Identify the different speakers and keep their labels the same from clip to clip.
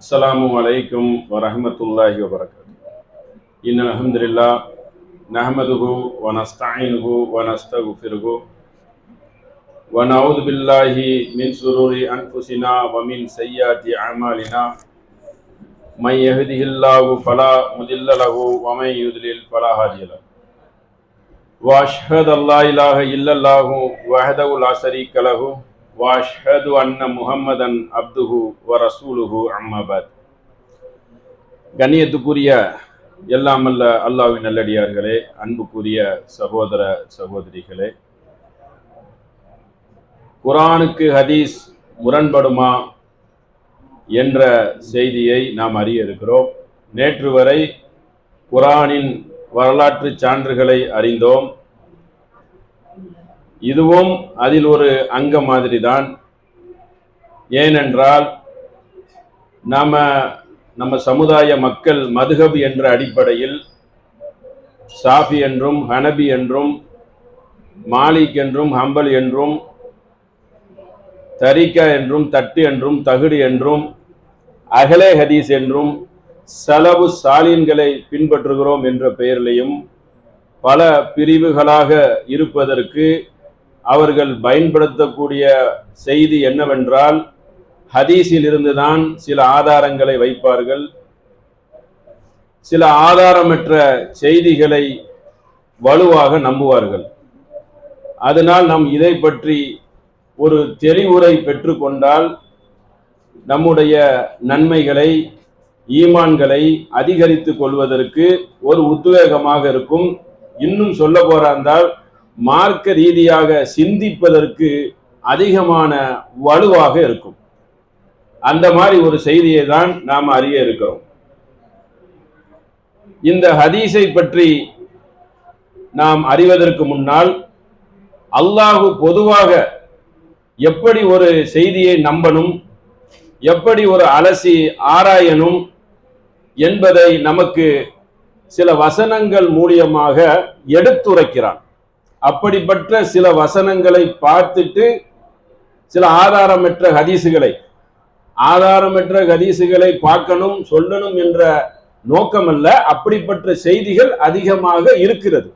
Speaker 1: அஸ்ஸலாமு அலைக்கும் வரஹ்மத்துல்லாஹி வபரகாத்துஹு. இன்னல் ஹம்துலில்லாஹ் நஹ்மதுஹு வ நஸ்தஈனுஹு வ நஸ்தக்ஃபிருஹு வ நஊது பில்லாஹி மின் ஷுரூரி அன்ஃபுஸினா வ மின் ஸய்யிஆத்தி அஅமாலினா. மை யஹ்திஹில்லாஹு ஃபலா முதில்ல லஹு வ மை யுத்லில் ஃபலா ஹாதிய லஹு. வ அஷ்ஹது அல்லா இலாஹ இல்லல்லாஹு வஹ்தஹு லா ஷரீக லஹு வ அஷ்ஹது அன்ன முஹம்மதன் அப்துஹு வ ரசூலுஹு அம்மா பஅத். கண்ணியத்துக்குரிய எல்லாம் அல்ல அல்லாஹ்வின் நல்லடியார்களே, அன்புக்குரிய சகோதர சகோதரிகளே, குர்ஆனுக்கு ஹதீஸ் முரண்படுமா என்ற செய்தியை நாம் அறிய இருக்கிறோம். நேற்று வரை குர்ஆனின் வரலாற்று சான்றுகளை அறிந்தோம். இதுவும் அதில் ஒரு அங்க மாதிரி தான். ஏனென்றால் நம்ம சமுதாய மக்கள் மதுஹப் என்ற அடிப்படையில் ஷாஃபி என்றும் ஹனபி என்றும் மாலிக் என்றும் ஹம்பல் என்றும் தரிகா என்றும் தட்டு என்றும் தகுடு என்றும் அஹ்லே ஹதீஸ் என்றும் சலபு சாலீன்களை பின்பற்றுகிறோம் என்ற பெயரிலையும் பல பிரிவுகளாக இருப்பதற்கு அவர்கள் பயன்படுத்தக்கூடிய செய்தி என்னவென்றால், ஹதீஸில் இருந்துதான் சில ஆதாரங்களை வைப்பார்கள், சில ஆதாரமற்ற செய்திகளை வலுவாக நம்புவார்கள். அதனால் நாம் இதை பற்றி ஒரு தெளிவுரை பெற்றுக்கொண்டால் நம்முடைய நன்மைகளை ஈமான்களை அதிகரித்து கொள்வதற்கு ஒரு உத்வேகமாக இருக்கும். இன்னும் சொல்ல போறாந்தால் மார்க்க ரீதியாக சிந்திப்பதற்கு அதிகமான வலுவாக இருக்கும். அந்த மாதிரி ஒரு செய்தியை தான் நாம் அறிய இருக்கிறோம். இந்த ஹதீஸை பற்றி நாம் அறிவதற்கு முன்னால் அல்லாஹ் பொதுவாக எப்படி ஒரு செய்தியை நம்பணும், எப்படி ஒரு அலசி ஆராயணும் என்பதை நமக்கு சில வசனங்கள் மூலியமாக எடுத்துரைக்கிறான். அப்படிப்பட்ட சில வசனங்களை பார்த்துட்டு சில ஆதாரமற்ற ஹதீசுகளை பார்க்கணும் சொல்லணும் என்ற நோக்கம் அல்ல. அப்படிப்பட்ட செய்திகள் அதிகமாக இருக்கிறது.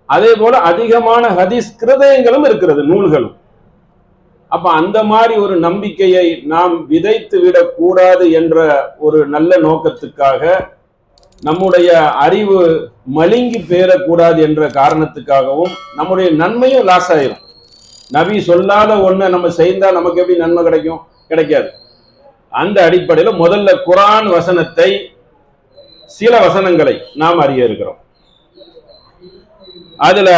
Speaker 1: அதே போல அதிகமான ஹதீஸ் கிருதயங்களும் இருக்கிறது, நூல்களும். அப்ப அந்த மாதிரி ஒரு நம்பிக்கையை நாம் விதைத்து விடக் கூடாது என்ற ஒரு நல்ல நோக்கத்துக்காக, நம்முடைய அறிவு மழுங்கி பேரக்கூடாது என்ற காரணத்துக்காகவும் நம்முடைய நன்மையும் லாஸ் ஆயிரும். நபி சொல்லாத ஒன்றை நம்ம செய்தால் நமக்கு எப்படி நன்மை கிடைக்கும்? கிடைக்காது. அந்த அடிப்படையில் முதல்ல குர்ஆன் வசனத்தை, சில வசனங்களை நாம் அறிய இருக்கிறோம். அதுல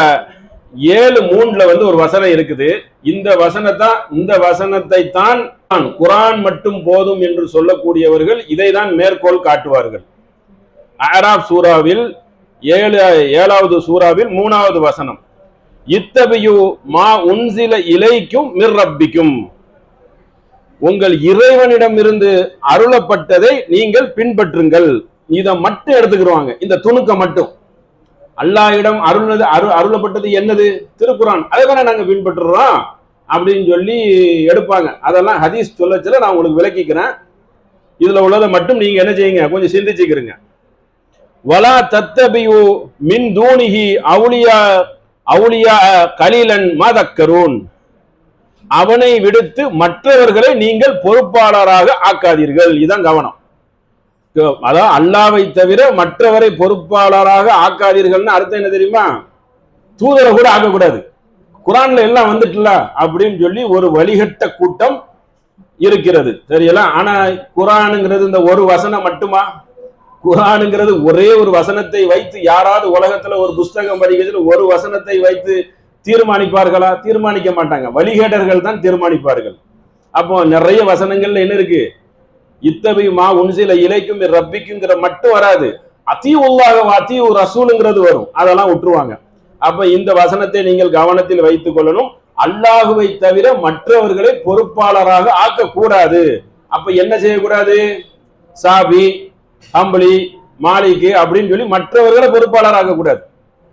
Speaker 1: 7:3 ஒரு வசனம் இருக்குது. இந்த வசனத்தை தான் குர்ஆன் மட்டும் போதும் என்று சொல்லக்கூடியவர்கள் இதை தான் மேற்கோள் காட்டுவார்கள். அராப் சூராவில் 7வது சூராவில் 3வது வசனம், இத்தபியு மா உன்சில இலைக்கும் மிர் ரப்பிக்கும், உங்கள் இறைவனிடமிருந்து அருளப்பட்டதை நீங்கள் பின்பற்றுங்கள். இதை மட்டும் எடுத்துக்கிடுவாங்க, இந்த துணுக்க மட்டும். அல்லாஹ்விடம் அருளப்பட்டது என்னது? திருக்குர்ஆன். அதை தானே நாங்க பின்பற்றுறோம் அப்படின்னு சொல்லி எடுப்பாங்க. அதெல்லாம் ஹதீஸ் சொல்லச்சல நான் உங்களுக்கு விளக்கிக்கிறேன். இதுல உள்ளதை மட்டும் நீங்க என்ன செய்யுங்க, கொஞ்சம் சிந்திச்சுக்கிறீங்க. வலா தத்தபியு மின் தூனிஹி அவுலியா கலீலன் மா தக்கரூன், அவனை விடுத்து மற்றவர்களை நீங்கள் பொறுப்பாளராக ஆக்காதீர்கள். இதுதான் கவனம். அதாவது அல்லாவை தவிர மற்றவரை பொறுப்பாளராக ஆக்காதீர்கள்னு அர்த்தம் என்ன தெரியுமா? தூதரை கூட ஆக்கக்கூடாது. குர்ஆன்ல எல்லாம் வந்துட்டுல அப்படின்னு சொல்லி ஒரு வழிகட்ட கூட்டம் இருக்கிறது, தெரியல. ஆனா குர்ஆனுங்கிறது இந்த ஒரு வசனம் மட்டுமா? குர்ஆனுங்கிறது ஒரே ஒரு வசனத்தை வைத்து யாராவது உலகத்துல ஒரு புஸ்தகம் படிக்கிறதுல ஒரு வசனத்தை வைத்து தீர்மானிப்பார்களா? தீர்மானிக்க மாட்டாங்க. வழிகேடர்கள் தான் தீர்மானிப்பார்கள். அப்போ நிறைய வசனங்கள்ல என்ன இருக்கு? இத்தபி மா உன்சில இலைக்கும் ரப்பிக்குங்கிற மட்டும் வராது, அத்தீஉல்லாஹ வ அத்தீஉ ரசூலுங்கிறது வரும். அதெல்லாம் விட்டுருவாங்க. அப்ப இந்த வசனத்தை நீங்கள் கவனத்தில் வைத்துக் கொள்ளணும். அல்லாஹுவை தவிர மற்றவர்களை பொறுப்பாளராக ஆக்கக்கூடாது. அப்ப என்ன செய்யக்கூடாது? சாபி, ஹம்பலி, மாலிக்கு அப்படின்னு சொல்லி மற்றவர்களை பொறுப்பாளராக கூடாது.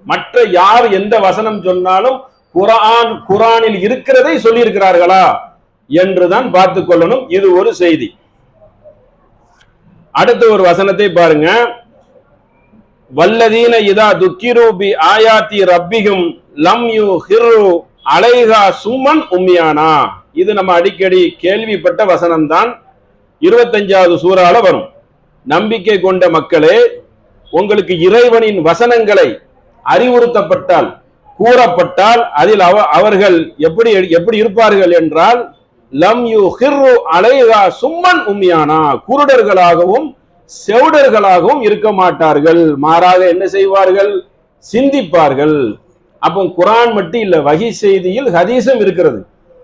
Speaker 1: மற்ற யார் எந்த வசனம் சொன்னாலும் குர்ஆனில் இருக்கிறதை சொல்லி இருக்கிறார்களா, என்றுதான் பார்த்து கொள்ளணும். இது ஒரு செய்தி. அடுத்த ஒரு வசனத்தை பாருங்க. வல்லதீன இதா துக்கிரு பி ஆயாத்தி ரப்பிஹும் லம் யுஹிரு அலைஹா சும்மன் உம்மியானா. இது நம்ம அடிக்கடி கேள்விப்பட்ட வசனம் தான். 25வது சூறால வரும். நம்பிக்கை கொண்ட மக்களே, உங்களுக்கு இறைவனின் வசனங்களை அறிவுறுத்தப்பட்டால், கூறப்பட்டால், அதில் அவர்கள் எப்படி எப்படி இருப்பார்கள் என்றால், லம் யுஹிரு அலைஹா சும்மன் உம்மியானா, குருடர்களாகவும் செவுடர்களாகவும் இருக்க மாட்டார்கள். மாறாக என்ன செய்வார்கள்? சிந்திப்பார்கள். அப்போ குரான் மட்டும் இல்ல, வஹி செய்தியில் ஹதீஸும் இருக்கிறது.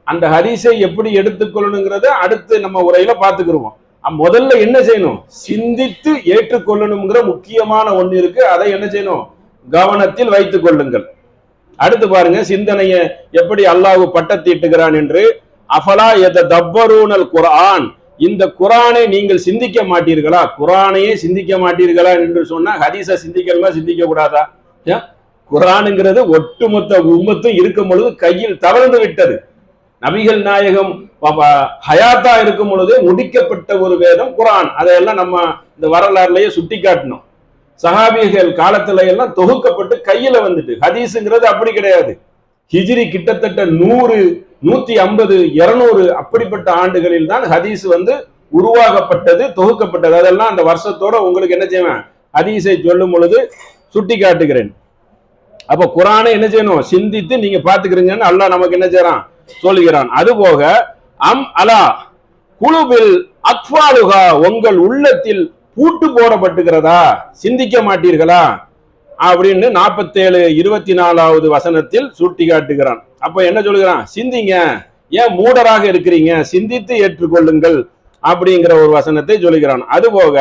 Speaker 1: அந்த ஹதீஸை எப்படி எடுத்துக்கொள்ளணுங்கிறத அடுத்து நம்ம உரையில பார்த்துக்கிருவோம். முதல்ல என்ன செய்யணும்? சிந்தித்து ஏற்றுக்கொள்ளணுங்கிற முக்கியமான ஒண்ணு இருக்கு. அதை என்ன செய்யணும்? கவனத்தில் வைத்துக் கொள்ளுங்கள். அடுத்து பாருங்க, சிந்தனையை எப்படி அல்லாஹ் பட்டத்தீட்டுகிறான் என்று. அஃபலா யததப்பரூனல் குர்ஆன், இந்த குரானை நீங்கள் சிந்திக்க மாட்டீர்களா? குரானையே சிந்திக்க மாட்டீர்களா என்று சொன்னா ஹதீஸை சிந்திக்கலாம், சிந்திக்க கூடாதா? குரானுங்கிறது ஒட்டுமொத்த உம்மத்தும் இருக்கும் பொழுது கையில் தவழ்ந்து விட்டது. நபிகள் நாயகம் ஹயாத்தா இருக்கும் பொழுதே முடிக்கப்பட்ட ஒரு வேதம் குரான். அதையெல்லாம் நம்ம இந்த வரலாறுலயே சுட்டி காட்டணும். சஹாபிகள் காலத்துல எல்லாம் தொகுக்கப்பட்டு கையில வந்துட்டு. ஹதீஸுங்கிறது அப்படி கிடையாது. ஹிஜ்ரி கிட்டத்தட்ட 100, 150, 200 அப்படிப்பட்ட ஆண்டுகளில் தான் ஹதீஸ் உருவாக்கப்பட்டது, தொகுக்கப்பட்டது. அதெல்லாம் அந்த வருஷத்தோட உங்களுக்கு என்ன செய்வேன்? ஹதீஸை சொல்லும் பொழுது சுட்டி காட்டுகிறேன். அப்ப குரானை என்ன செய்யணும்? சிந்தித்து நீங்க பாத்துக்கிறீங்கன்னு அல்லாஹ் நமக்கு என்ன செய்யறான்? சொல்லுகிறான். அதுபோக அம் அலா குலுபில் அக்ஃபாலுஹா, உங்கள் உள்ளத்தில் பூட்டு போடப்பட்டுகிறதா? சிந்திக்க மாட்டீர்களா அப்படின்னு 47, 24வது வசனத்தில் சுட்டி காட்டுகிறான். அப்ப என்ன சொல்லுகிறான்? சிந்திங்க, ஏன் மூடராக இருக்கிறீங்க? சிந்தித்து ஏற்றுக்கொள்ளுங்கள் அப்படிங்கிற ஒரு வசனத்தை சொல்லுகிறான். அதுபோக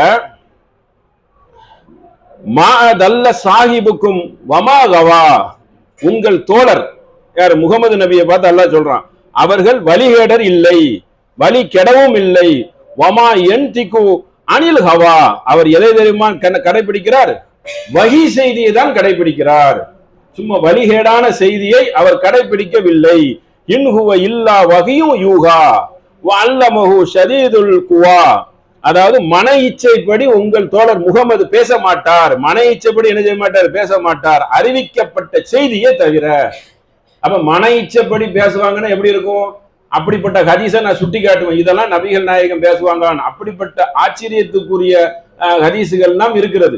Speaker 1: மா தல்ல சாஹிபுக்கும் வமா கவா, உங்கள் தோழர் யார்? முகமது நபியை பார்த்து அல்லாஹ் சொல்றான், அவர்கள் வழிகேடர் இல்லை, வழி கெடவும் இல்லை. வமா யன்திகு அனில் ஹவா, அவர் எதை தெரியுமா கடைபிடிக்கிறார்? வஹி செய்தியை தான் கடைபிடிக்கிறார். சும்மா வழிகேடான செய்தியை அவர் கடைபிடிக்கவில்லை. இன்ஹுவ இல்லா வஹியும் யூஹா வஅல்லமஹு ஷதீதுல் குவா, அதாவது மன இச்சைப்படி உங்கள் தோழர் முகமது பேச மாட்டார். மன இச்சைப்படி என்ன செய்ய மாட்டார்? பேச மாட்டார், அறிவிக்கப்பட்ட செய்தியை தவிர. அப்ப மன இச்சைப்படி பேசுவாங்கன்னா எப்படி இருக்கும்? அப்படிப்பட்ட ஹதீஸை நான் சுட்டி காட்டுவேன். இதெல்லாம் நபிகள் நாயகம் பேசுவாங்க. அப்படிப்பட்ட ஆச்சரியத்துக்குரிய ஹதீஸுகள் எல்லாம் இருக்கிறது.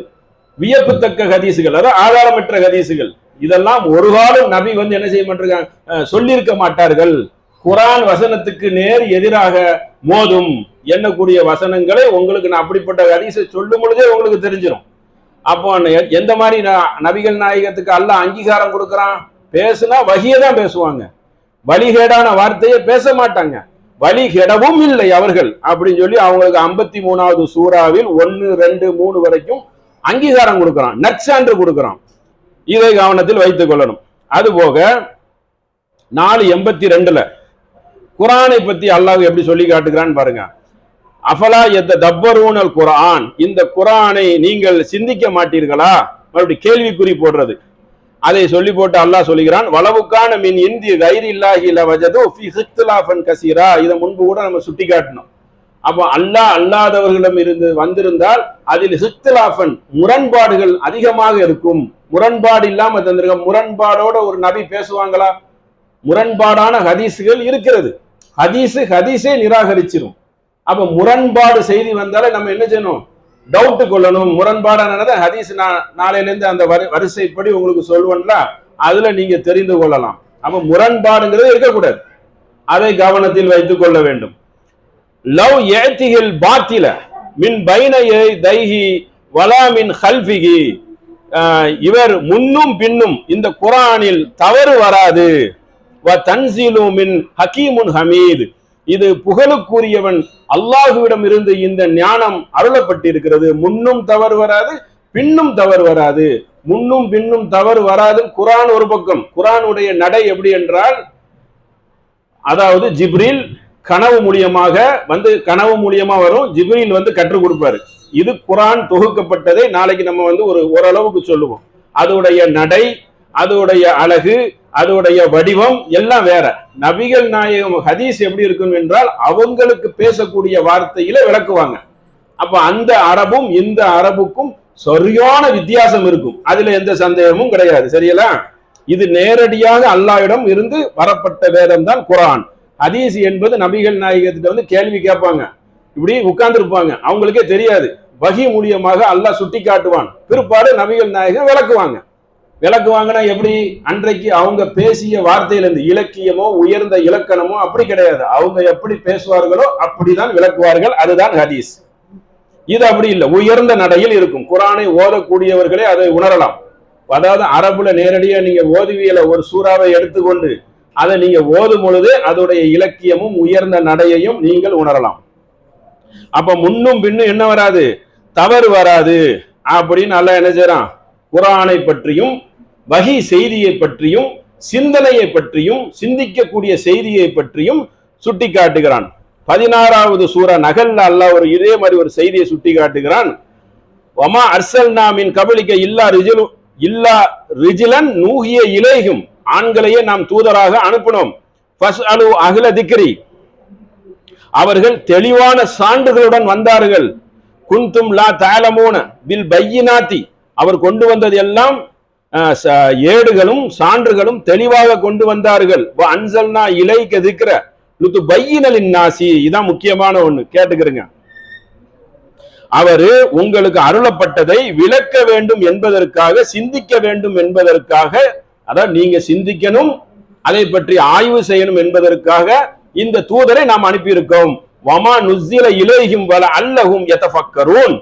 Speaker 1: வியப்புத்தக்க ஹதீஸுகள், அதாவது ஆதாரமற்ற ஹதீஸுகள். இதெல்லாம் ஒரு காலம் நபி என்ன செய்ய மாட்டாங்க? சொல்லியிருக்க மாட்டார்கள். குரான் வசனத்துக்கு நேர் எதிராக மோதும் எண்ணக்கூடிய வசனங்களை உங்களுக்கு நான் அப்படிப்பட்ட ஹதீஸை சொல்லும் பொழுதே உங்களுக்கு தெரிஞ்சிடும். அப்போ எந்த மாதிரி நபிகள் நாயகத்துக்கு அல்லாஹ் அங்கீகாரம் கொடுக்கிறான்? பேசுனா வஹியை தான் பேசுவாங்க, வழிகேடான வார்த்தையை பேச மாட்டாங்க. வழிகேடவும் இல்லை அவர்கள் அப்படின்னு சொல்லி அவங்களுக்கு 53வது சூறாவில் 1, 2, 3 வரைக்கும் அங்கீகாரம் கொடுக்கிறான், நற்சான்று கொடுக்கிறான். இதை கவனத்தில் வைத்துக் கொள்ளணும். அதுபோக 4:82 குரானை பத்தி அல்லாஹ் எப்படி சொல்லி காட்டுகிறான்னு பாருங்க. அஃபலா யததப்பரூனல் குர்ஆன், இந்த குரானை நீங்கள் சிந்திக்க மாட்டீர்களா? மறுபடியும் கேள்விக்குறி போடுறது. அதை சொல்லி போட்டு அல்லாஹ் சொல்லுகிறான், வலவுக்கான மின் இந்தி கைரில்லாஹி லவஜது ஃபீ இக்திலாஃபன் கஸீரா. இதை முன்பு கூட நம்ம சுட்டி காட்டணும். அப்போ அல்லாஹ் அல்லாதவர்களிடம் இருந்து வந்திருந்தால் அதில் இக்திலாஃபன், முரண்பாடுகள் அதிகமாக இருக்கும். முரண்பாடு இல்லாம தந்திருக்க. முரண்பாடோட ஒரு நபி பேசுவாங்களா? முரண்பாடான ஹதீஸுகள் இருக்கிறது. ஹதீஸே நிராகரிச்சிடும். அப்ப முரண்பாடு செய்தி வந்தாலே நம்ம என்ன செய்யணும்? டவுட் கொள்ளணும். முரண்பாடானதை ஹதீஸ் நாளையிலேருந்து அந்த வரிசைப்படி உங்களுக்கு சொல்லுவேன்ல, அதுல நீங்க தெரிந்து கொள்ளலாம். அப்ப முரண்பாடுங்கிறது இருக்கக்கூடாது. அதை கவனத்தில் வைத்துக் கொள்ள வேண்டும். லவ் ஏத்திகில் பாத்தில மின் பைனையை தைஹி வலா மின் ஹல்ஃபிகி, இவர் முன்னும் பின்னும் இந்த குரானில் தவறு வராது. வ தன்சீலு மின் ஹக்கீமுன் ஹமீத், இது புகழுக்குரியவன் அல்லாஹுவிடம் இருந்து இந்த ஞானம் அருளப்பட்டிருக்கிறது. முன்னும் தவறு வராது, பின்னும் தவறு வராது. முன்னும் பின்னும் தவறு வராது. குரான் ஒரு பக்கம். குரானுடைய நடை எப்படி என்றால், அதாவது ஜிப்ரீல் கனவு மூலியமாக கனவு மூலியமா வரும். ஜிப்ரீல் கற்றுக் கொடுப்பாரு. இது குரான் தொகுக்கப்பட்டதை நாளைக்கு நம்ம ஒரு ஓரளவுக்கு சொல்லுவோம். அதோடைய நடை, அதோடைய அழகு, அதோடைய வடிவம் எல்லாம் வேற. நபிகள் நாயகம் ஹதீஸ் எப்படி இருக்கும் என்றால் அவங்களுக்கு பேசக்கூடிய வார்த்தையில விளக்குவாங்க. அப்ப அந்த அரபும் இந்த அரபுக்கும் சரியான வித்தியாசம் இருக்கும், அதுல எந்த சந்தேகமும் கிடையாது. சரியா? இது நேரடியாக அல்லாஹ்விடம் இருந்து வரப்பட்ட வேதம் தான் குர்ஆன். ஹதீஸ் என்பது நபிகள் நாயகத்திட்ட வந்து கேள்வி கேட்பாங்க, இப்படி உட்கார்ந்து இருப்பாங்க, அவங்களுக்கே தெரியாது, வஹி மூலியமாக அல்லாஹ் சுட்டி காட்டுவான், பிற்பாடு நபிகள் நாயகம் விளக்குவாங்க. விளக்குவாங்கன்னா எப்படி? அன்றைக்கு அவங்க பேசிய வார்த்தையிலிருந்து இலக்கியமோ உயர்ந்த இலக்கணமோ அப்படி கிடையாது, அவங்க எப்படி பேசுவார்களோ அப்படிதான் விளக்குவார்கள், அதுதான் ஹதீஸ். இது அப்படி இல்லை, உயர்ந்த நடையில் இருக்கும். குர்ஆனை ஓதக்கூடியவர்களே அதை உணரலாம். அதாவது அரபுல நேரடியா நீங்க ஓதுவியல ஒரு சூறாவை எடுத்துக்கொண்டு அதை நீங்க ஓதும் பொழுது அதோடைய இலக்கியமும் உயர்ந்த நடையையும் நீங்கள் உணரலாம். அப்ப முன்னும் பின்னும் என்ன வராது, தவறு வராது அப்படின்னு அல்லாஹ் என்ன செய்றான்? குர்ஆனை பற்றியும் வஹி செய்தியை பற்றியும் சிந்தனையை பற்றியும் சிந்திக்கக்கூடிய செய்தியை பற்றியும் சுட்டி காட்டுகிறான். 16வது சூரா நகல்ல அல்லாஹ் ஒரு இதே மாதிரி ஒரு செய்தியை சுட்டி காட்டுகிறான். வமா அர்சல்னா மின் கபலிக இல்லா ரிஜிலன் நூஹிய இலைஹும், ஆண்களையே நாம் தூதராக அனுப்பினோம். ஃபஸ்அலு அஹ்ல திக்ரி, அவர்கள் தெளிவான சான்றுகளுடன் வந்தார்கள். குந்தும் லா தஅலமூன பில் பையினாத்தி, அவர் கொண்டு வந்தது எல்லாம் ஏடுகளும் சான்றுகளும் தெளிவாக கொண்டு வந்தார்கள். வ அன்சல்னா இலைக திக்ர லுதுபையின லின்னாசி, இதான் முக்கியமான ஒண்ணு, கேட்டுக்கிறங்க. அவரு உங்களுக்கு அருளப்பட்டதை விளக்க வேண்டும் என்பதற்காக, சிந்திக்க வேண்டும் என்பதற்காக, அதாவது நீங்க சிந்திக்கணும், அதை பற்றி ஆய்வு செய்யணும் என்பதற்காக இந்த தூதரை நாம் அனுப்பியிருக்கோம். வமா நுஸ்ஸில இலைஹிம் வல அல்லஹும் யதஃபக்கரூன்,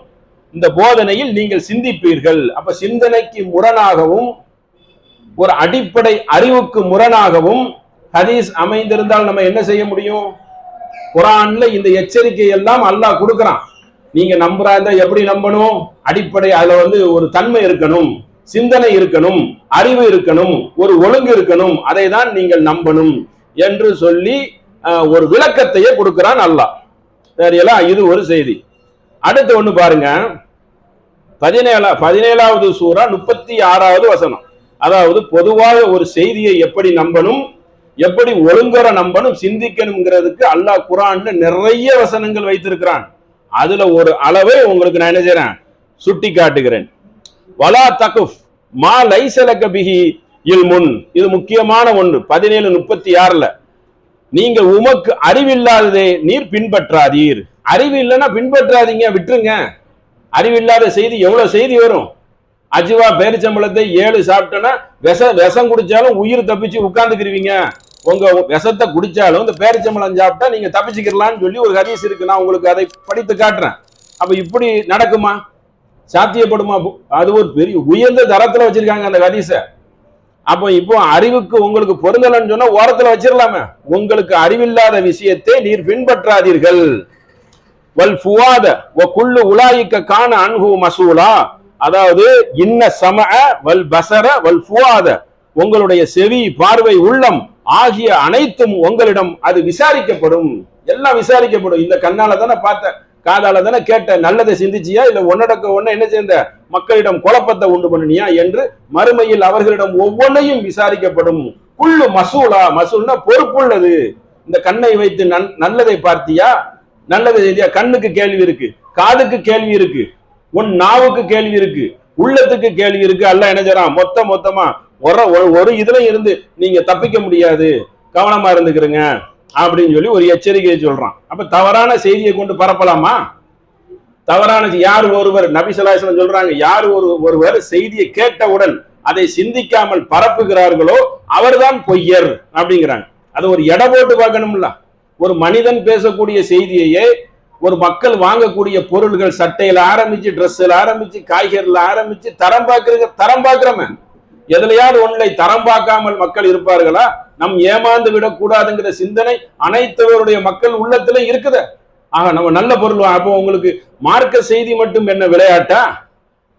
Speaker 1: இந்த போதனையில் நீங்கள் சிந்திப்பீர்கள். அப்ப சிந்தனைக்கு முரணாகவும் ஒரு அடிப்படை அறிவுக்கு முரணாகவும் ஹதீஸ் அமைந்திருந்தால் நம்ம என்ன செய்ய முடியும்? குர்ஆன்ல இந்த எச்சரிக்கை எல்லாம் அல்லாஹ் கொடுக்கிறான். நீங்க நம்புறா இருந்தா எப்படி நம்பணும்? அடிப்படை அதுல வந்து ஒரு தன்மை இருக்கணும், சிந்தனை இருக்கணும், அறிவு இருக்கணும், ஒரு ஒழுங்கு இருக்கணும், அதை தான் நீங்கள் நம்பணும் என்று சொல்லி ஒரு விளக்கத்தையே கொடுக்கிறான் அல்லாஹ். சரியா? இது ஒரு செய்தி. அடுத்து ஒண்ணு பாருங்க, 17வது சூரா 36வது வசனம். அதாவது பொதுவாக ஒரு செய்தியை எப்படி நம்பணும், எப்படி ஒழுங்கர நம்பணும், சிந்திக்கணுங்கிறதுக்கு அல்லாஹ் குர்ஆன்ல நிறைய வசனங்கள் வைத்திருக்கிறான். அதுல ஒரு அளவை உங்களுக்கு நான் என்ன செய்றேன்? சுட்டி காட்டுகிறேன். வலா தகுஃப் மா லைஸ லக பிஹி இல்முன், இது முக்கியமான ஒன்று. 17:36ல நீங்க உமக்கு அறிவில்லாததே நீர் பின்பற்றாதீர். அறிவு இல்லைன்னா பின்பற்றாதீங்க, விட்டுருங்க. அறிவில்லாத செய்தி எவ்வளவு செய்தி வரும். அஜுவா பேரிச்சம்பளத்தை 7 சாப்பிட்டோன்னா விஷம் குடிச்சாலும் உயிர் தப்பிச்சு உட்கார்ந்துக்கிறீங்க. உங்க விஷத்தை குடிச்சாலும் இந்த பேரிச்சம்பளம் சாப்பிட்டா நீங்க தப்பிச்சுக்கலாம்னு சொல்லி ஒரு ஹதீஸ் இருக்கு. நான் உங்களுக்கு அதை படித்து காட்டுறேன். அப்ப இப்படி நடக்குமா? சாத்தியப்படுமா? அது ஒரு பெரிய உயர்ந்த தரத்துல வச்சிருக்காங்க அந்த ஹதீஸ. அப்போ இப்போ அறிவுக்கு உங்களுக்கு பொருந்தலன்னு சொன்னா ஓரத்துல வச்சிடலாமே. உங்களுக்கு அறிவில்லாத விஷயத்தை நீர் பின்பற்றாதீர்கள். வல் ஃபுவாத வ குல்லு உலாயிக்க கான அன்ஹு மசூலா, அதாவது இன்ன சமஅ வல் பஸர வல் ஃபுவாத, உங்களுடைய செவி, பார்வை, உள்ளம் ஆகிய அனைத்தும் உங்களிடம் அது விசாரிக்கப்படும். எல்லாம் விசாரிக்கப்படும். இந்த கண்ணால தானே பார்த்த, காதால தானே கேட்ட, நல்லதை சிந்திச்சியா இல்ல ஒன்னடக்க ஒன்ன என்ன செய்த மக்களிடம் குழப்பத்தை உண்டு பண்ணினியா என்று மறுமையில் அவர்களிடம் ஒவ்வொன்றையும் விசாரிக்கப்படும். குல்லு மசூலா, மசூல்னா பொறுப்புள்ளது. இந்த கண்ணை வைத்து நல்லதை பார்த்தியா, நல்லதை செய்தியா? கண்ணுக்கு கேள்வி இருக்கு, காதுக்கு கேள்வி இருக்கு, உன் நாவுக்கு கேள்வி இருக்கு, உள்ளத்துக்கு கேள்வி இருக்கு. அல்லாஹ் என்ன செய்றான்? மொத்தமா ஒரு இதுல இருந்து நீங்க தப்பிக்க முடியாது, கவனமா இருந்துக்கிறங்க அப்படின்னு சொல்லி ஒரு எச்சரிக்கையை சொல்றான். அப்ப தவறான செய்தியை கொண்டு பரப்பலாமா? தவறான யார் ஒருவர், நபி ஸல்லல்லாஹு அலைஹி வஸல்லம் சொல்றாங்க, யார் ஒருவர் செய்தியை கேட்டவுடன் அதை சிந்திக்காமல் பரப்புகிறார்களோ அவர்தான் பொய்யர் அப்படிங்கிறாங்க. அது ஒரு எடை போட்டு பார்க்கணும்ல. ஒரு மனிதன் பேசக்கூடிய செய்தியையே ஒரு மக்கள் வாங்கக்கூடிய பொருள்கள், சட்டையில ஆரம்பிச்சு, ட்ரெஸ்ல ஆரம்பிச்சு, காய்கறில ஆரம்பிச்சு தரம் பார்க்கிறோமே. எதுலையாவது ஒன்றை தரம் பார்க்காமல் மக்கள் இருப்பார்களா? நம் ஏமாந்து விடக்கூடாதுங்கிற சிந்தனை அனைத்தவருடைய மக்கள் உள்ளத்துல இருக்குது. ஆக நம்ம நல்ல பொருள், அப்போ உங்களுக்கு மார்க்க செய்தி மட்டும் என்ன விளையாட்டா?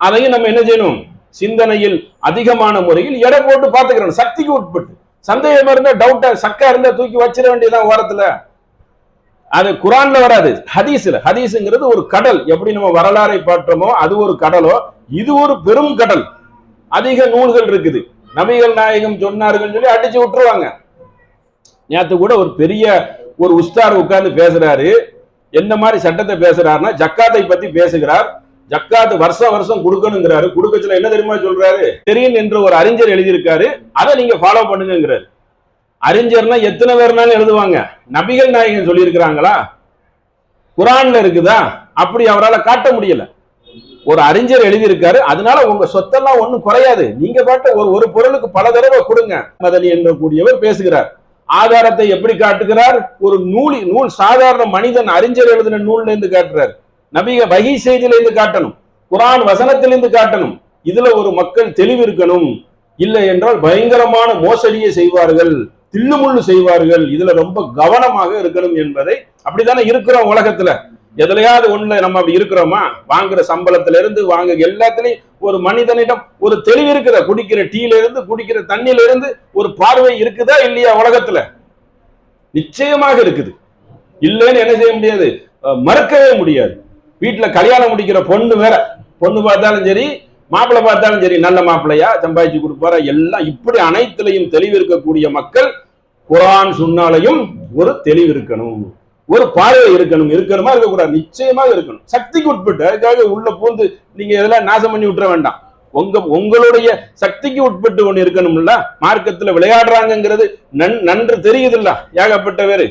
Speaker 1: அதையும் நம்ம என்ன செய்யணும்? சிந்தனையில் அதிகமான முறையில் எடை போட்டு பார்த்துக்கிறோம், சக்திக்கு உட்பட்டு. சந்தேகம் இருந்தா, டவுட்டா, சக்கா இருந்தா தூக்கி வச்சிட வேண்டியதான் ஓரத்துல. அது குர்ஆன்ல வராது, ஹதீஸ்ல. ஹதீஸ்ங்கிறது ஒரு கடல். எப்படி நம்ம வரலாறை பாற்றோமோ அது ஒரு கடலோ, இது ஒரு பெரும் கடல். அதிக நூல்கள் இருக்குது. நபிகள் நாயகம் சொன்னார்கள் சொல்லி அடிச்சு விட்டுருவாங்க. நேத்து கூட ஒரு பெரிய ஒரு உஸ்தார் உட்கார்ந்து பேசுறாரு. என்ன மாதிரி சட்டத்தை பேசுறாருன்னா, ஜக்காத்தை பத்தி பேசுகிறார். ஜக்காத்து வருஷம் வருஷம் கொடுக்கணுங்கிறாரு. கொடுக்கச்சுல என்ன தெரியுமா சொல்றாரு, தெரியும் என்ற ஒரு அறிஞர் எழுதியிருக்காரு, அதை நீங்க ஃபாலோ பண்ணுங்கிறாரு. அறிஞர்னா எத்தனை பேர்னாலும் எழுதுவாங்க. நபிகள் நாயகம் சொல்லி இருக்கிறாங்களா? குரான்ல இருக்குதா? அப்படி அவரால் காட்ட முடியல. ஒரு அறிஞர் எழுதியிருக்காரு, அதனால உங்க சொத்தெல்லாம் ஒண்ணும் குறையாது. நீங்க பாட்ட ஒரு பொருளுக்கு பல தடவை கொடுங்க. மதனி என்ற கூடியவர் பேசுகிறார். ஆதாரத்தை எப்படி காட்டுகிறார்? ஒரு நூல் சாதாரண மனிதன் அறிஞர் எழுதின நூல்ல இருந்து காட்டுறார். நபிக வகி செய்தியில இருந்து காட்டணும், குரான் வசனத்திலிருந்து காட்டணும். இதுல ஒரு மக்கள் தெளிவு இருக்கணும். இல்லை என்றால் பயங்கரமான மோசடியை செய்வார்கள், தில்லுமுள்ளு செய்வார்கள். இதுல ரொம்ப கவனமாக இருக்கணும் என்பதை அப்படித்தானே இருக்கிறோம் உலகத்துல. எதுலையாவது ஒண்ணுல நம்ம அப்படி இருக்கிறோமா? வாங்குற சம்பளத்துல இருந்து வாங்க எல்லாத்துலயும் ஒரு மனிதனிடம் ஒரு தெளிவு இருக்குதா? குடிக்கிற டீல இருந்து குடிக்கிற தண்ணியில இருந்து ஒரு பார்வை இருக்குதா இல்லையா உலகத்துல? நிச்சயமாக இருக்குது. இல்லைன்னு என்ன செய்ய முடியாது, மறுக்கவே முடியாது. வீட்டுல கல்யாணம் முடிக்கிற பொண்ணு வேற, பொண்ணு பார்த்தாலும் சரி மாப்பிள்ளை பார்த்தாலும் சரி, நல்ல மாப்பிள்ளையா சம்பாதிச்சு கொடுப்பாரா, எல்லாம் இப்படி அனைத்திலையும் தெளிவு இருக்கக்கூடிய மக்கள் குரான் சுன்னாலையும் ஒரு தெளிவு இருக்கணும், ஒரு பார்வை இருக்கணுமா இருக்கக்கூடாது? நிச்சயமாக இருக்கணும். சக்திக்கு உட்பட்டு அதுக்காக உள்ள பூந்து நீங்க இதெல்லாம் நாசம் பண்ணி விட்டுற வேண்டாம். உங்களுடைய சக்திக்கு உட்பட்டு ஒண்ணு இருக்கணும்ல. மார்க்கத்துல விளையாடுறாங்கிறது நன்று தெரியுது இல்ல ஏகப்பட்ட பேரு.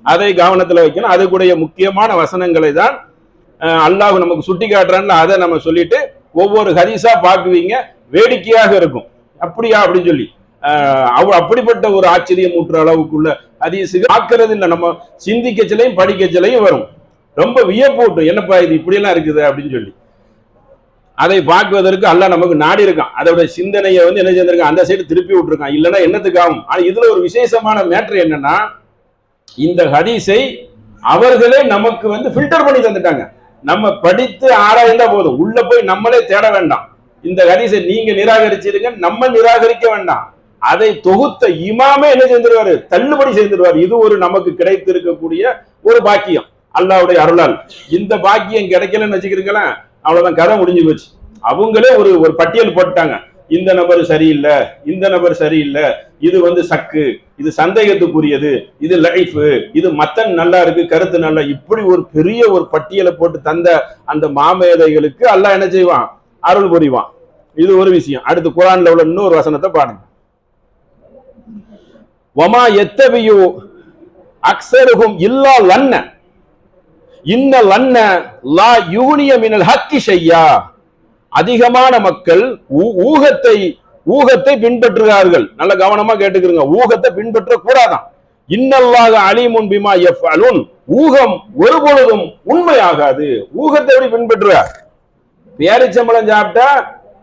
Speaker 1: அதை கவனத்துல வைக்கணும். அதுக்குடைய முக்கியமான வசனங்களை தான் அல்லாஹ் நமக்கு சுட்டி காட்டுறான்ல, அதை நம்ம சொல்லிட்டு ஒவ்வொரு ஹதீஸா பாக்குவீங்க, வேடிக்கையாக இருக்கும். அப்படியா அப்படின்னு சொல்லி அப்படிப்பட்ட ஒரு ஆச்சரியம் ஊட்டுற அளவுக்குள்ள ஹதீஸுகள் ஆக்குறது இல்லை. நம்ம சிந்திக்கச்சலையும் படிக்கச்சலையும் வரும். ரொம்ப வியப்பூட்டும், என்னப்பா இது இப்படி எல்லாம் இருக்குது அப்படின்னு சொல்லி. அதை பார்க்குவதற்கு அல்லாஹ் நமக்கு நாடி இருக்கான். அதோட சிந்தனையை வந்து என்ன செஞ்சிருக்கான், அந்த சைடு திருப்பி விட்டுருக்கான். இல்லைன்னா என்னத்துக்காகும். ஆனா இதுல ஒரு விசேஷமான மேட்டர் என்னன்னா, இந்த ஹதீஸை அவர்களே நமக்கு வந்து ஃபில்டர் பண்ணி தந்துட்டாங்க. நம்ம படித்து ஆராய்ந்தா போதும், உள்ள போய் நம்மளே தேட வேண்டாம். இந்த ஹதீஸை நீங்க நிராகரிச்சிருங்க, நம்ம நிராகரிக்க வேண்டாம். அதை தொகுத்த இமாமே என்ன செஞ்சிருவாரு, தள்ளுபடி செய்திருவாரு. இது ஒரு நமக்கு கிடைத்து இருக்கக்கூடிய ஒரு பாக்கியம் அல்லாஹ்வுடைய அருளால். இந்த பாக்கியம் கிடைக்கலன்னு வச்சுக்கிறீங்களா, அவ்வளவுதான், கதை முடிஞ்சு போச்சு. அவங்களே ஒரு பட்டியல் போட்டாங்க. இந்த நபர் சரியில்லை, இந்த நபர் சரியில்லை, இது வந்து சக்கு, இது சந்தேகத்துக்குரியது, இது லைஃப், இது மத்தன் நல்லா இருக்கு, கருத்து நல்லா, இப்படி ஒரு பெரிய ஒரு பட்டியலை போட்டு தந்த அந்த மாமேதைகளுக்கு அல்லாஹ் என்ன செய்வான், அருள் புரிவான். இது ஒரு விஷயம். அடுத்து குர்ஆன்ல உள்ள இன்னொரு வசனத்தை பாருங்க. வமா யத்தபியு அக்ஸருஹும் இல்லா லன்ன இன்ன லன்ன லா யுக்னிய மினல் ஹக்கி ஷையா. அதிகமான மக்கள் ஊகத்தை பின்பற்றுகிறார்கள். நல்ல கவனமா கேட்டுக்கிறீங்க, ஊகத்தை பின்பற்ற கூடாதான். இன்னல்லாஹ அலீமுன் பிமா யஃஅலுன். ஊகம் ஒருபொழுதும் உண்மையாகாது. ஊகத்தை எப்படி பின்பற்றுற? பேரிச்சம்பளம் சாப்பிட்டா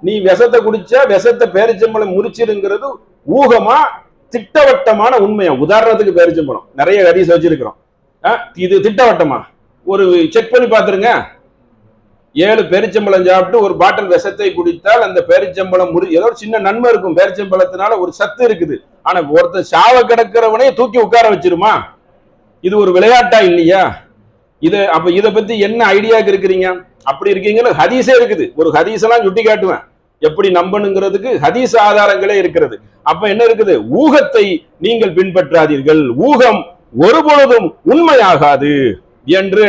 Speaker 1: நீ விஷத்தை குடிச்சா விஷத்தை பேரிச்சம்பளம் முறிச்சிருங்கிறது ஊகமா திட்டவட்டமான உண்மையா? உதாரணத்துக்கு பேரிச்சம்பளம் நிறைய ஹதீஸ் வச்சிருக்கிறோம். இது திட்டவட்டமா? ஒரு செக் பண்ணி பார்த்துருங்க. 7 பேரிச்சம்பளம் சாப்பிட்டு ஒரு பாட்டில் விஷத்தை குடித்தால் அந்த பேரிச்சம்பளம் ஏதோ ஒரு சின்ன நன்மை இருக்கும், பேரிச்சம்பளத்தினால ஒரு சத்து இருக்குது. ஆனா ஒருத்தர் சாவ கிடக்கிறவனே தூக்கி உட்கார வச்சிருமா? இது ஒரு விளையாட்டா இல்லையா? அப்ப இதை பத்தி என்ன ஐடியாக்கு இருக்கிறீங்க? அப்படி இருக்கீங்கன்னு ஹதீஸே இருக்குது. ஒரு ஹதீஸ் எல்லாம் சுட்டி காட்டுவேன் எப்படி நம்பணுங்கிறதுக்கு ஹதீஸ் ஆதாரங்களே இருக்கிறது. அப்ப என்ன இருக்குது? ஊகத்தை நீங்கள் பின்பற்றாதீர்கள், ஊகம் ஒருபொழுதும் உண்மையாகாது என்று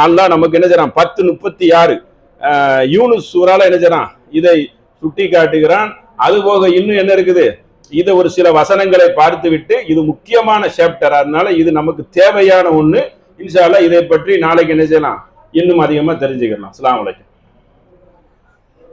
Speaker 1: அல்லாஹ் நமக்கு என்ன செய்றான்? 10:36 யூனுஸ் சூரால என்ன செய்றான்? இதை சுட்டி காட்டுகிறான். அதுபோக இன்னும் என்ன இருக்குது? இதை ஒரு சில வசனங்களை பார்த்து விட்டு, இது முக்கியமான சாப்டர், அதனால இது நமக்கு தேவையான ஒண்ணு. இன்ஷா அல்லாஹ் இதை பற்றி நாளைக்கு என்ன செய்யலாம், இன்னும் அதிகமா தெரிஞ்சுக்கலாம். அஸ்ஸலாமு அலைக்கும்.